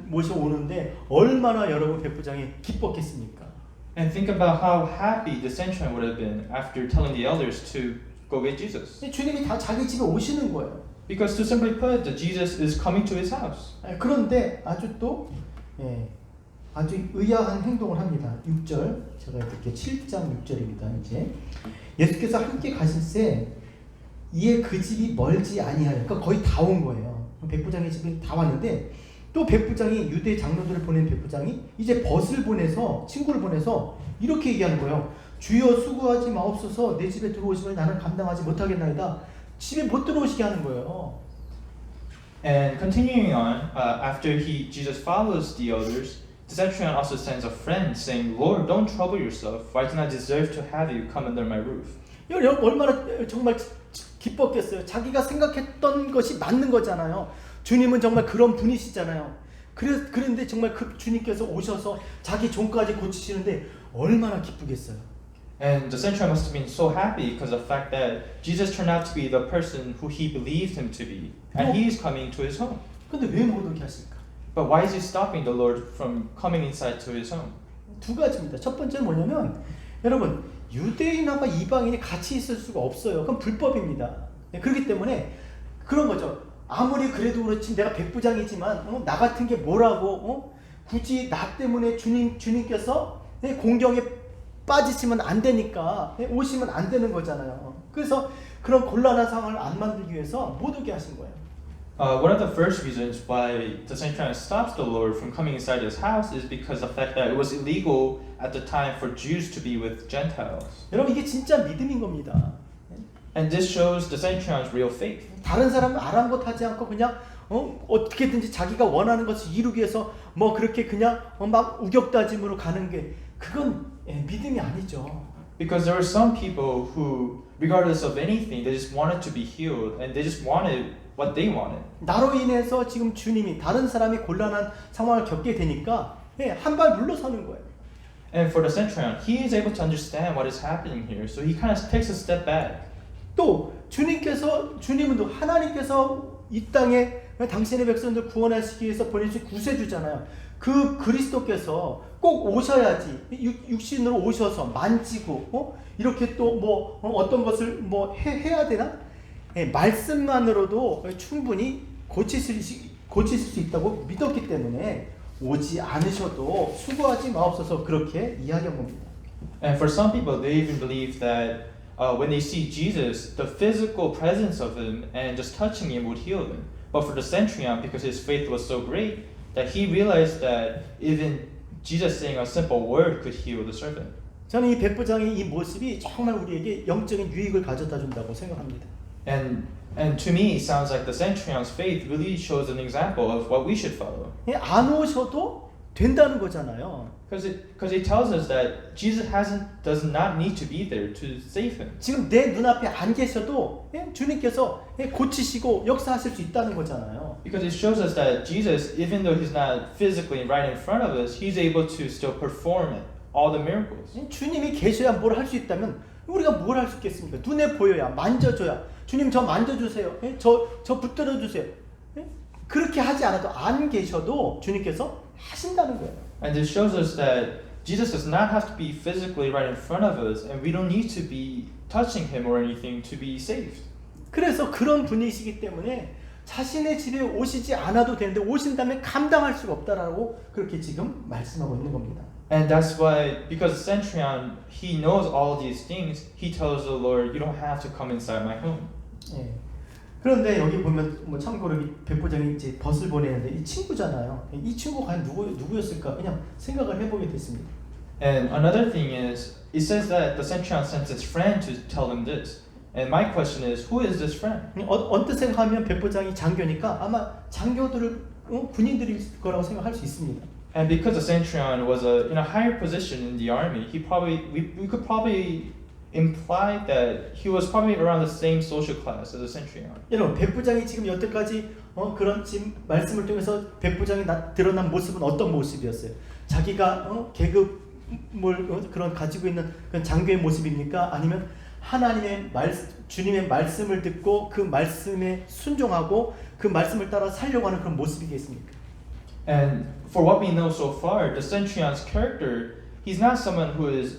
모셔오는데 얼마나 여러분 백부장이 기뻤겠습니까? And think about how happy the centurion would have been after telling the elders to go get Jesus. 주님이 다 자기 집에 오시는 거예요. Because to simply put, that Jesus is coming to his house. 그런데 아주 아주 의아한 행동을 합니다. 6절 제가 이렇게 7장 6절입니다. 이제 예수께서 함께 가실새 이에 그 집이 멀지 아니하여 그러니까 거의 다 온 거예요. 백부장의 집에 다 왔는데 또 백부장이 유대 장로들을 보낸 백부장이 이제 벗을 보내서 친구를 보내서 이렇게 얘기하는 거예요. 주여 수고하지 마옵소서 내 집에 들어오시면 나는 감당하지 못하겠나이다. 집에 못 들어오시게 하는 거예요. And continuing on, after Jesus follows the elders, the centurion also sends a friend saying, Lord, don't trouble yourself, for I do not deserve to have you come under my roof. 여러분 얼마나 정말 기뻤겠어요. 자기가 생각했던 것이 맞는 거잖아요. 주님은 정말 그런 분이시잖아요. 그런데 정말 그 주님께서 오셔서 자기 종까지 고치시는데 얼마나 기쁘겠어요. And the centurion must have been so happy because of the fact that Jesus turned out to be the person who he believed him to be, and he is coming to his home. 근데 왜 못 오게 하실까? But why is he stopping the Lord from coming inside to his home? 두 가지입니다. 첫 번째는 뭐냐면 여러분 유대인하고 이방인이 같이 있을 수가 없어요. 그건 불법입니다. 그렇기 때문에 그런 거죠. 아무리 그래도 그렇지 내가 백부장이지만 나 같은 게 뭐라고 굳이 나 때문에 주님께서 공경에 빠지시면 안 되니까 오시면 안 되는 거잖아요. 그래서 그런 곤란한 상황을 안 만들기 위해서 못 오게 하신 거예요. One of the first reasons why the centurion stops the Lord from coming inside his house is because of the fact that it was illegal at the time for Jews to be with Gentiles. 여러분 이게 진짜 믿음인 겁니다. And this shows the centurion's real faith. 다른 사람은 아랑곳하지 않고 그냥 어떻게든지 자기가 원하는 것을 이루기 위해서 뭐 그렇게 그냥 막 우격다짐으로 가는 게 그건 믿음이 아니죠. Because there were some people who, regardless of anything, they just wanted to be healed and they just wanted what they wanted. 나로 인해서 지금 주님이 다른 사람이 곤란한 상황을 겪게 되니까 한 발 물러서는 거예요. And for the centurion, he is able to understand what is happening here, so he kind of takes a step back. 또 주님은 또 하나님께서 이 땅에 당신의 백성들 구원하시기 위해서 보내주신 구세주잖아요. 그 그리스도께서 꼭 오셔야지 육신으로 오셔서 만지고 이렇게 또 뭐 어떤 것을 뭐 해야 되나? 말씀만으로도 충분히 고치실 수 있다고 믿었기 때문에 오지 않으셔도 수고하지 마옵소서 그렇게 이야기한 겁니다. And for some people, they even believe that when they see Jesus, the physical presence of him and just touching him would heal them. But for the centurion, because his faith was so great, that he realized that even Jesus saying a simple word could heal the servant. 저는 이 백부장의 이 모습이 정말 우리에게 영적인 유익을 가져다 준다고 생각합니다. And to me, it sounds like the centurion's faith really shows an example of what we should follow. 안 오셔도 된다는 거잖아요. Because it tells us that Jesus does not need to be there to save him. 지금 내 눈앞에 안 계셔도 주님께서 고치시고 역사하실 수 있다는 거잖아요. Because it shows us that Jesus, even though he's not physically right in front of us, he's able to still perform all the miracles. 주님이 계셔야 뭘 할 수 있다면 우리가 뭘 할 수 있겠습니까? 눈에 보여야 만져줘야 주님 저 만져주세요. 저 붙들어 주세요. 그렇게 하지 않아도 안 계셔도 주님께서 하신다는 거예요. And this shows us that Jesus does not have to be physically right in front of us, and we don't need to be touching him or anything to be saved. 그래서 그런 분이시기 때문에 자신의 집에 오시지 않아도 되는데 오신다면 감당할 수가 없다라고 그렇게 지금 말씀하고 있는 겁니다. And that's why, because the centurion, he knows all these things, he tells the Lord, you don't have to come inside my home. 예. 그런데 여기 보면 뭐 참고로 백부장이 이제 벗을 보내는데 이 친구잖아요. 이 친구가 과연 누구였을까? 그냥 생각을 해보게 됐습니다. And another thing is, it says that the centurion sent his friend to tell him this. And my question is, who is this friend? 언뜻 생각하면 백부장이 장교니까 아마 장교들을 군인들일 거라고 생각할 수 있습니다. And because the centurion was in a higher position in the army, we could probably imply that he was probably around the same social class as the centurion. 여러분 백부장이 지금 여태까지 그런 지금 말씀을 통해서 백부장이 드러난 모습은 어떤 모습이었어요? 자기가 계급을 그런 가지고 있는 그런 장교의 모습입니까? 아니면 하나님의 주님의 말씀을 듣고 그 말씀에 순종하고 그 말씀을 따라 살려고 하는 그런 모습이겠습니까? And for what we know so far, the centurion's character, he's not someone who is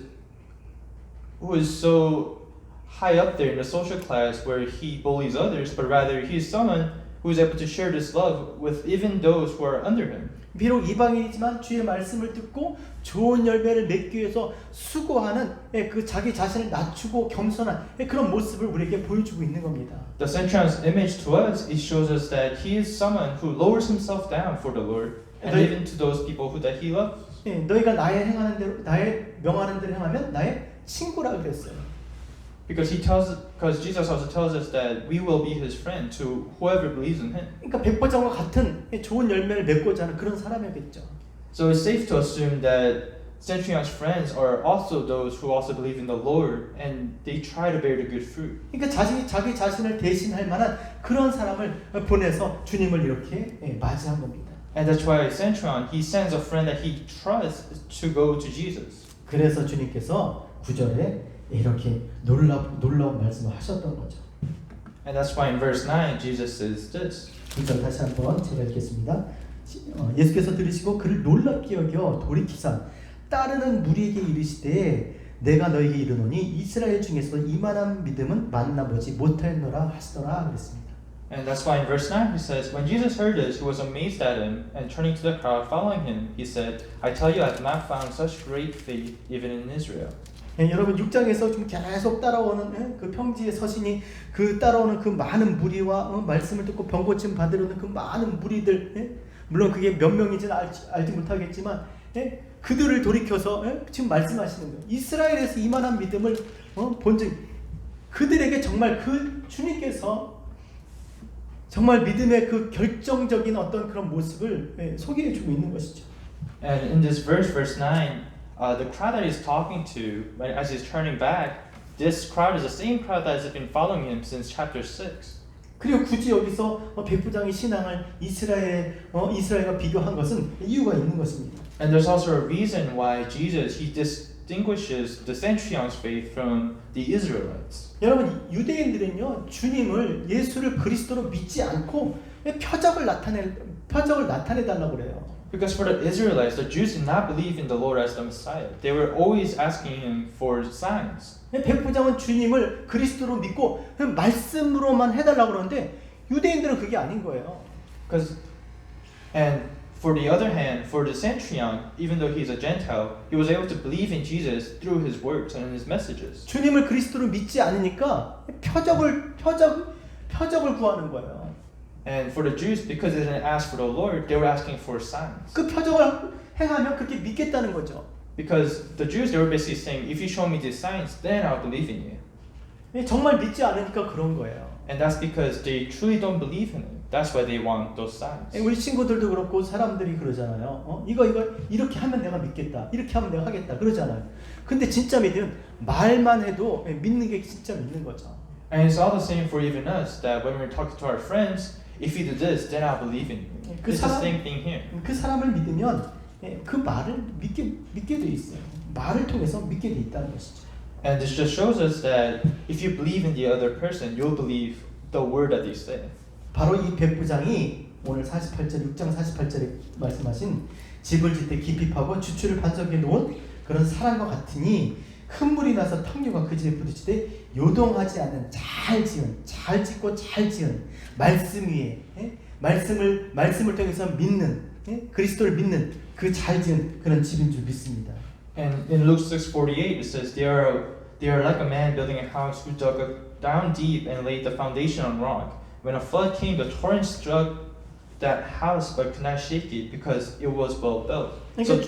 so high up there in the social class where he bullies others, but rather he is someone who is able to share this love with even those who are under him. 비록 이방인이지만 주의 말씀을 듣고 좋은 열매를 맺기 위해서 수고하는 그 자기 자신을 낮추고 겸손한 그런 모습을 우리에게 보여주고 있는 겁니다. The centurion's image to us, it shows us that he is someone who lowers himself down for the Lord, and even to those people that he loves. 너희가 나의 행하는 대로 나의 명하는 대로 행하면 나의 친구라 그랬어요. Because Jesus also tells us that we will be his friend to whoever believes in him. 그러니까 백부장과 같은 좋은 열매를 맺고자 하는 그런 사람이겠죠. So it's safe to assume that Centurion's friends are also those who also believe in the Lord and they try to bear the good fruit. 그러니까 자기 자신을 대신할 만한 그런 사람을 보내서 주님을 이렇게 맞이한 겁니다. And that's why Centurion, he sends a friend that he trusts to go to Jesus. 그래서 주님께서 9절에 이렇게 놀라운 말씀을 하셨던 거죠. And that's why in verse 9 Jesus says this. 9절 다시 한번 제가 읽겠습니다. 예수께서 들으시고 그를 놀랍게 여겨 돌이키사 따르는 무리에게 이르시되 내가 너에게 이르노니 이스라엘 중에서 이만한 믿음은 만나보지 못하였노라 하시더라 그랬습니다. And that's why in verse 9 he says, when Jesus heard this, he was amazed at him, and turning to the crowd following him, he said, I tell you, I have not found such great faith even in Israel. 여러분 6장에서 좀 계속 따라오는 그 평지의 서신이 그 따라오는 그 많은 무리와 말씀을 듣고 병고침 받으러 오는 그 많은 무리들 물론 그게 몇 명인지는 알지 못하겠지만 그들을 돌이켜서 지금 말씀하시는 거예요. 이스라엘에서 이만한 믿음을 본즉 그들에게 정말 그 주님께서 정말 믿음의 그 결정적인 어떤 그런 모습을 소개해주고 있는 것이죠. And in this verse, verse 9, the crowd that he's talking to, as he's turning back, this crowd is the same crowd that has been following him since chapter 6. 그리고 굳이 여기서 백부장의 신앙을 이스라엘과 비교한 것은 이유가 있는 것입니다. And there's also a reason why Jesus, he distinguishes the centurion's faith from the Israelites. 여러분 유대인들은요 주님을 예수를 그리스도로 믿지 않고 표적을 나타내달라고 그래요. Because for the Israelites, the Jews did not believe in the Lord as the Messiah. They were always asking him for signs. 백부장은 주님을 그리스도로 믿고 말씀으로만 해달라고 그러는데 유대인들은 그게 아닌 거예요. And for the other hand, for the centurion, even though he's a Gentile, he was able to believe in Jesus through his works and his messages. 주님을 그리스도로 믿지 않으니까 표적을 구하는 거예요. And for the Jews, because they didn't ask for the Lord, they were asking for signs. 그 표적을 행하면 그렇게 믿겠다는 거죠. Because the Jews, they were basically saying, if you show me these signs, then I'll believe in you. 정말 믿지 않으니까 그런 거예요. And that's because they truly don't believe in him. That's why they want those signs. 우리 친구들도 그렇고 사람들이 그러잖아요. 이거 이렇게 하면 내가 믿겠다. 이렇게 하면 내가 하겠다. 그러잖아요. 근데 진짜 믿으면 말만 해도 믿는 게 진짜 믿는 거죠. And it's all the same for even us, that when we're talking to our friends, if you do this, then I'll believe in you. It's the same thing here. 그 사람을 믿으면 그 말을 믿게 돼 있어요. 말을 통해서 믿게 돼 있다는 것이죠. And this just shows us that if you believe in the other person, you'll believe the word that they say. 바로 이 백부장이 오늘 48절 6장 48절에 말씀하신 집을 짓되 깊이 파고 주추를 반석에 놓은 그런 사람과 같으니 큰 물이 나서 탕류가 그 집에 부딪히되 요동하지 않는 잘 짓고 잘 지은 말씀 위에 말씀을 통해서 믿는 그리스도를 믿는 그 잘 지은 그런 집인 줄 믿습니다. And in Luke 6:48 it says they are like a man building a house who dug down deep and laid the foundation on rock. When a flood came, the torrent struck that house but could not shake it because it was well built. So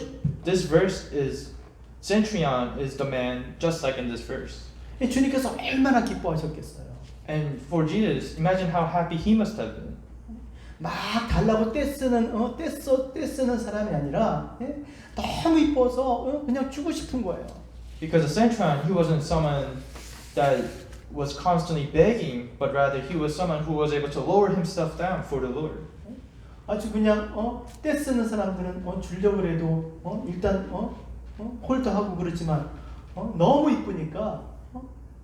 this verse is Centurion is the man just like in this verse. 주님께서 얼마나 기뻐하셨겠어요. And for Jesus, imagine how happy he must have been. 막 달라고 떼쓰는 사람이 아니라 너무 이뻐서 그냥 주고 싶은 거예요. Because the centurion, he wasn't someone that was constantly begging, but rather he was someone who was able to lower himself down for the Lord. 아주 그냥 떼쓰는 사람들은 주려고 해도 일단 홀드하고 그러지만 너무 이쁘니까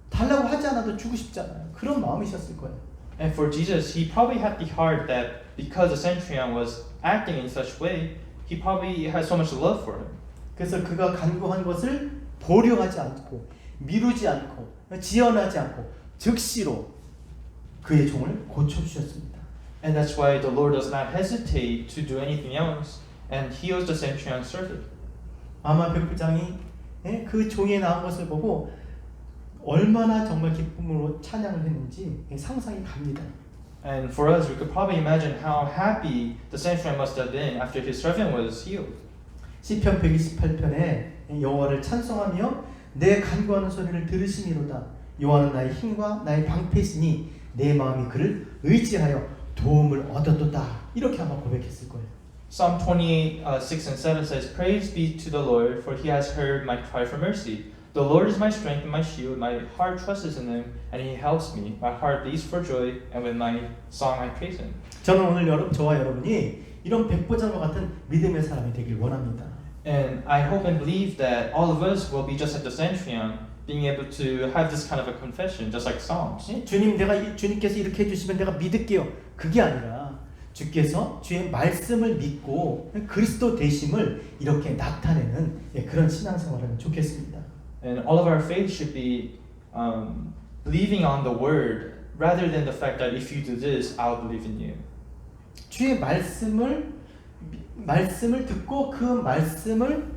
달라고 하지 않아도 주고 싶잖아요. 그런 마음이셨을 거예요. And for Jesus, he probably had the heart that because the centurion was acting in such way, he probably had so much love for him. 그래서 그가 간구한 것을 보류하지 않고 미루지 않고 지연하지 않고 즉시로 그의 종을 고쳐주셨습니다. And that's why the Lord does not hesitate to do anything else and heals the centurion's servant. 아마 백부장이 그 종이 나온 것을 보고 얼마나 정말 기쁨으로 찬양을 했는지 상상이 갑니다. And for us, we could probably imagine how happy the centurion must have been after his servant was healed. 시편 128편에 여호와를 찬송하며 내 간구하는 소리를 들으시미로다. 여호와는 나의 힘과 나의 방패시니 내 마음이 그를 의지하여 도움을 얻었도다. 이렇게 아마 고백했을 거예요. Psalm 28, 6 and 7 says, Praise be to the Lord, for he has heard my cry for mercy. The Lord is my strength and my shield. My heart trusts in him, and he helps me. My heart leaps for joy, and with my song I praise him. 저는 오늘 저와 여러분이 이런 백보장과 같은 믿음의 사람이 되길 원합니다. And I hope and believe that all of us will be just like the centurion, being able to have this kind of a confession, just like Psalms. 주님께서 이렇게 해주시면 내가 믿을게요. 그게 아니라 주께서 주의 말씀을 믿고 그리스도 되심을 이렇게 나타내는 그런 신앙생활을 좋겠습니다. And all of our faith should be believing on the word rather than the fact that if you do this, I'll believe in you. 주의 말씀을 듣고 그 말씀을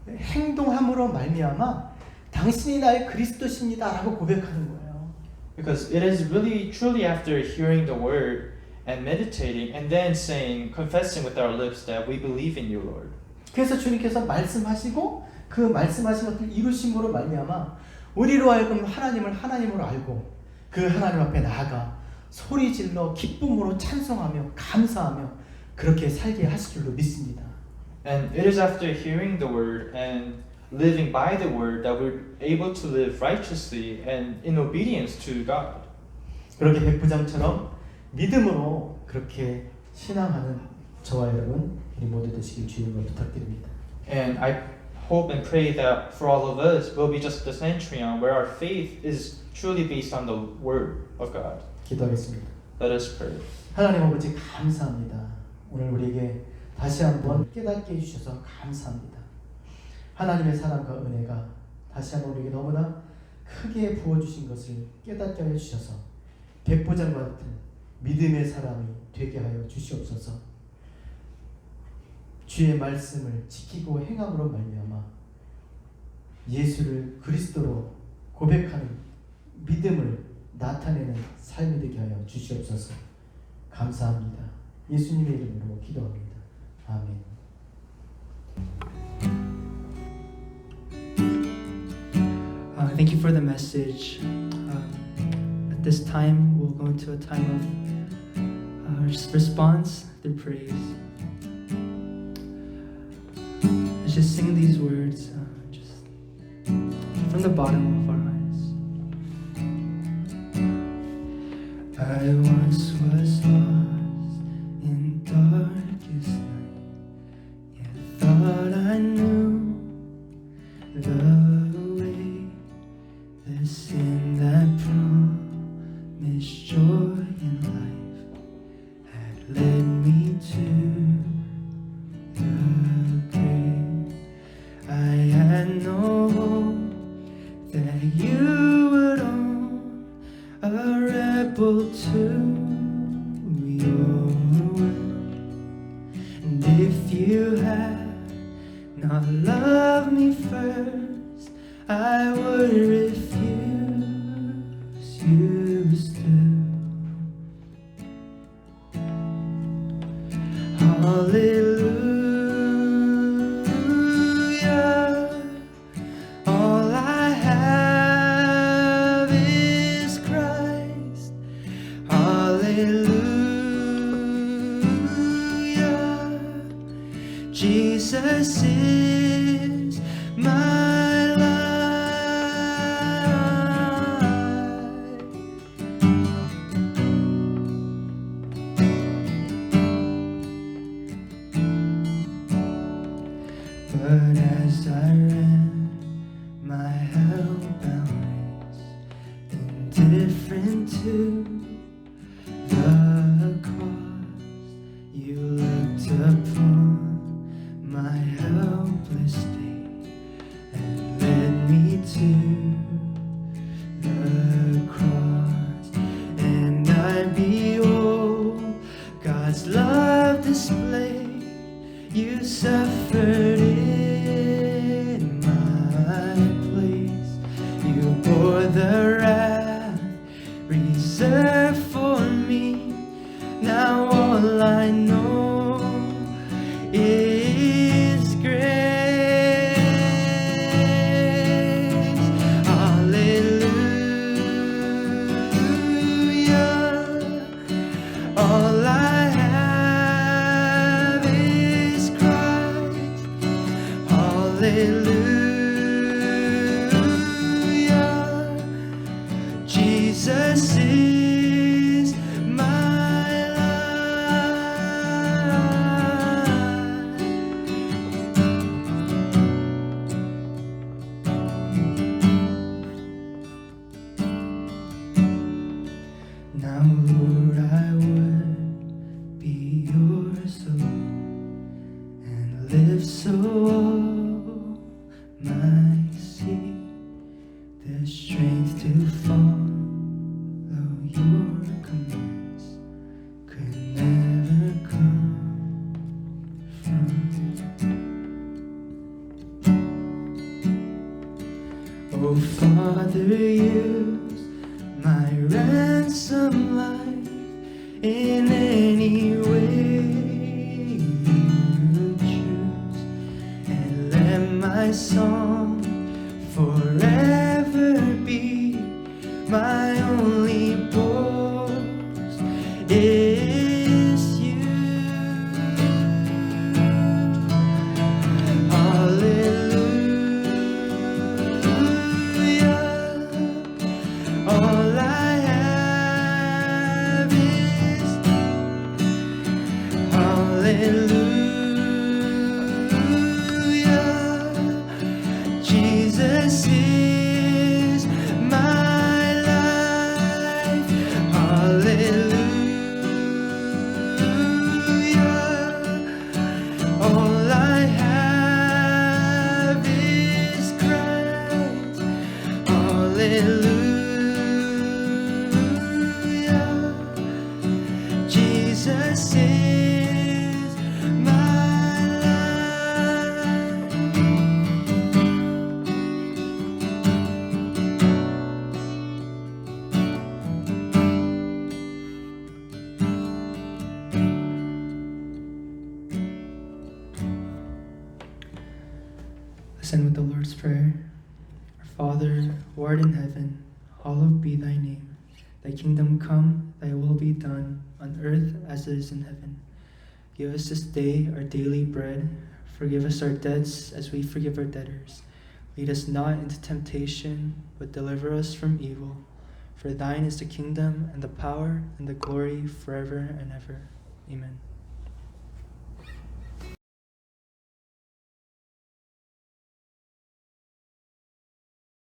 행동함으로 말미암아 당신이 나의 그리스도십니다라고 고백하는 거예요. Because it is really truly after hearing the word and meditating and then saying, confessing with our lips that we believe in you, Lord. 그래서 주님께서 말씀하시고 그 말씀하신 것을 이루심으로 말미암아 우리로 하여금 하나님을 하나님으로 알고 그 하나님 앞에 나아가 소리 질러 기쁨으로 찬송하며 감사하며 그렇게 살게 하실 줄로 믿습니다. And it is after hearing the word and living by the word that we're able to live righteously and in obedience to God. 그렇게 백부장처럼 믿음으로 그렇게 신앙하는 저와 여러분 우리 모두 되시길 주님으로 부탁드립니다. And I hope and pray that for all of us will be just the centurion where our faith is truly based on the word of God. 기도하겠습니다. Let us pray. 하나님 아버지 감사합니다. 오늘 우리에게 다시 한번 깨닫게 해주셔서 감사합니다. 하나님의 사랑과 은혜가 다시 한번 우리에게 너무나 크게 부어주신 것을 깨닫게 해주셔서 백보장과 같은 믿음의 사람이 되게 하여 주시옵소서. 주의 말씀을 지키고 행함으로 말미암아 예수를 그리스도로 고백하는 믿음을 나타내는 삶이 되게 하여 주시옵소서. 감사합니다. 예수님의 이름으로 기도합니다. 아멘. Thank you for the message. At this time, we'll go into a time of response through praise. Let's just sing these words just from the bottom of our hearts. I once was lost in darkest night, yet thought I knew the the sin that promised joy in life had led me to the grave. I had no hope that you would own a rebel to your will, and if you had not loved me first, I would refuse you still. Hallelujah. All I have is Christ. Hallelujah. Jesus is my life. But as I ran my hellbound race, indifferent to the cost, you looked upon my helpless state and led me to the cross. And I behold God's love displayed. You suffered in my place. You bore the wrath reserved for me. Now all I know is grace. Jesus is my life. Now, Lord, I would be yours alone and live so all might see the strength to follow your commands could never come from. Oh, Father, use my ransom life in any way you choose, and let my song forever be my only boast is you. Hallelujah. All I have is hallelujah. Jesus is my life. Hallelujah. All I have is Christ. Hallelujah. Jesus is my life. Let's end with the Lord's Prayer. Our Father, who art in heaven, hallowed be thy name. Thy kingdom come, thy will be done, on earth as it is in heaven. Give us this day our daily bread. Forgive us our debts as we forgive our debtors. Lead us not into temptation, but deliver us from evil. For thine is the kingdom, and the power, and the glory, forever and ever. Amen.